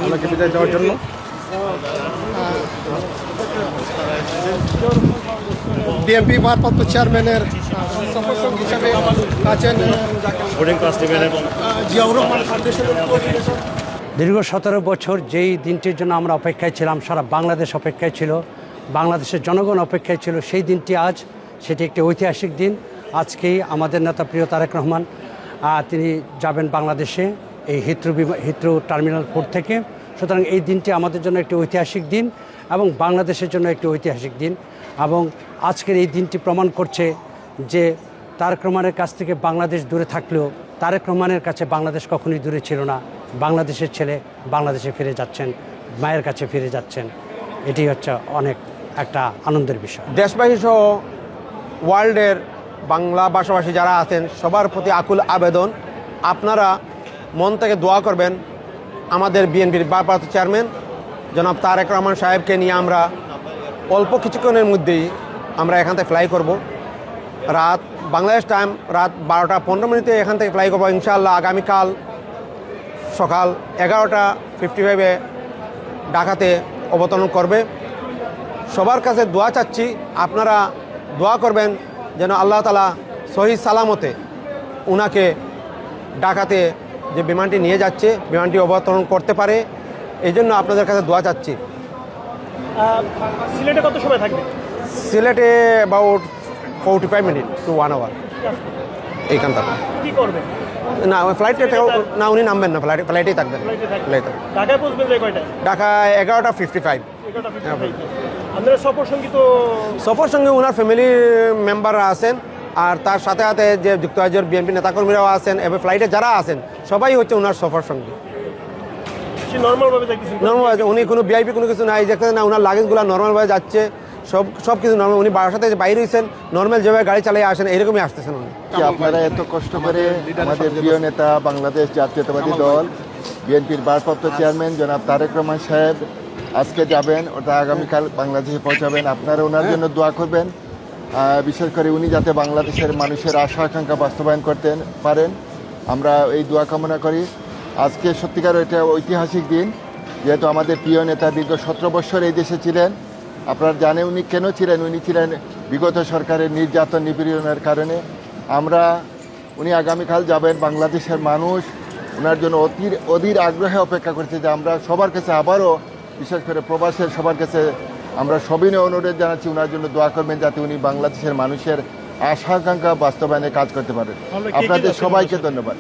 ওনাকে বিদায় দেওয়ার জন্য। বিএনপি ভারপ্রাপ্ত চেয়ারম্যানের সফরসঙ্গী হিসাবে আছেন জিয়াউর রহমান ফাউন্ডেশনের কোঅর্ডিনেটর। দীর্ঘ 17 বছর যেই দিনটির জন্য আমরা অপেক্ষায় ছিলাম, সারা বাংলাদেশ অপেক্ষায় ছিল, বাংলাদেশের জনগণ অপেক্ষায় ছিল, সেই দিনটি আজ। সেটি একটি ঐতিহাসিক দিন। আজকেই আমাদের নেতা প্রিয় তারেক রহমান তিনি যাবেন বাংলাদেশে এই হিথ্রো টার্মিনাল 4 থেকে। সুতরাং এই দিনটি আমাদের জন্য একটি ঐতিহাসিক দিন এবং বাংলাদেশের জন্য একটি ঐতিহাসিক দিন। এবং আজকের এই দিনটি প্রমাণ করছে যে তারেক রহমানের কাছ থেকে বাংলাদেশ দূরে থাকলেও তারেক রহমানের কাছে বাংলাদেশ কখনোই দূরে ছিল না। বাংলাদেশের ছেলে বাংলাদেশে ফিরে যাচ্ছেন, মায়ের কাছে ফিরে যাচ্ছেন। এটি হচ্ছে অনেক একটা আনন্দের বিষয়। দেশবাসী সহ ওয়ার্ল্ডের বাংলা ভাষাভাষী যারা আছেন সবার প্রতি আকুল আবেদন, আপনারা মন থেকে দোয়া করবেন আমাদের বিএনপির ভারপ্রাপ্ত চেয়ারম্যান জনাব তারেক রহমান সাহেবকে নিয়ে আমরা অল্প কিছুক্ষণের মধ্যেই আমরা এখান থেকে ফ্লাই করব। বাংলাদেশ টাইম রাত 12টা 15 এখান থেকে ফ্লাই করবো ইনশাআল্লাহ। আগামীকাল সকাল 11:55 ঢাকাতে অবতরণ করবে। সবার কাছে দোয়া চাচ্ছি, আপনারা দোয়া করবেন যেন আল্লাহ তাআলা সহি সালামতে উনাকে ঢাকাতে যে বিমানটি নিয়ে যাচ্ছে বিমানটি অবতরণ করতে পারে, এই জন্য আপনাদের কাছে দোয়া চাচ্ছি। সিলেটে কত সময় থাকবে? সিলেটে অ্যাবাউট 45 মিনিট টু 1 আওয়ার এইখান থেকে। কি করবেন? না ফ্লাইটে না, উনি নামবেন না, ফ্লাইটেই থাকবেন। ফ্লাইটে ঢাকায় পৌঁছবেন যে কয়টায়? ঢাকায় 11:55। আপনারা সফরসঙ্গী তো সফর সঙ্গে ওনার ফ্যামিলির মেম্বাররা আছেন, আর তার সাথে সাথে যে যুক্তরাজ্যের বিএনপি নেতাকর্মীরাও আছেন এবং ফ্লাইটে যারা আছেন সবাই হচ্ছে ওনার সফর সঙ্গী। নর্মালভাবে যাইতেছেন? নর্মাল, উনি কোনো ভিআইপি কোনো কিছু নাই, দেখতেছেন না ওনার লাগেজগুলো নর্মালভাবে যাচ্ছে, সব কিছু নর্মাল। উনি বাসার থেকে বাইরে হয়েছেন, নর্মাল যেভাবে গাড়ি চালিয়ে আসেন এইরকমই আসতেছেন উনি। আপনারা এত কষ্ট করে আমাদের প্রিয় নেতা বাংলাদেশ জাতীয়তাবাদী দল বিএনপির ভারপ্রাপ্ত চেয়ারম্যান জনাব তারেক রহমান সাহেব আজকে যাবেন, ওটা আগামীকাল বাংলাদেশে পৌঁছাবেন। আপনারা ওনার জন্য দোয়া করবেন, বিশেষ করে উনি যাতে বাংলাদেশের মানুষের আশা আকাঙ্ক্ষা বাস্তবায়ন করতে পারেন, আমরা এই দোয়া কামনা করি। আজকে সত্যিকার এটা ঐতিহাসিক দিন, যেহেতু আমাদের প্রিয় নেতা দীর্ঘ 17 বছর এই দেশে ছিলেন। আপনারা জানেন উনি কেন ছিলেন? উনি ছিলেন বিগত সরকারের নির্যাতন নিপীড়নের কারণে। উনি আগামীকাল যাবেন, বাংলাদেশের মানুষ ওনার জন্য অধীর আগ্রহে অপেক্ষা করছে। যে আমরা সবার কাছে আবারও, বিশেষ করে প্রবাসের সবার কাছে আমরা সবিনয় অনুরোধ জানাচ্ছি ওনার জন্য দোয়া করবেন, যাতে উনি বাংলাদেশের মানুষের আশা আকাঙ্ক্ষা বাস্তবায়নে কাজ করতে পারেন। আপনাদের সবাইকে ধন্যবাদ।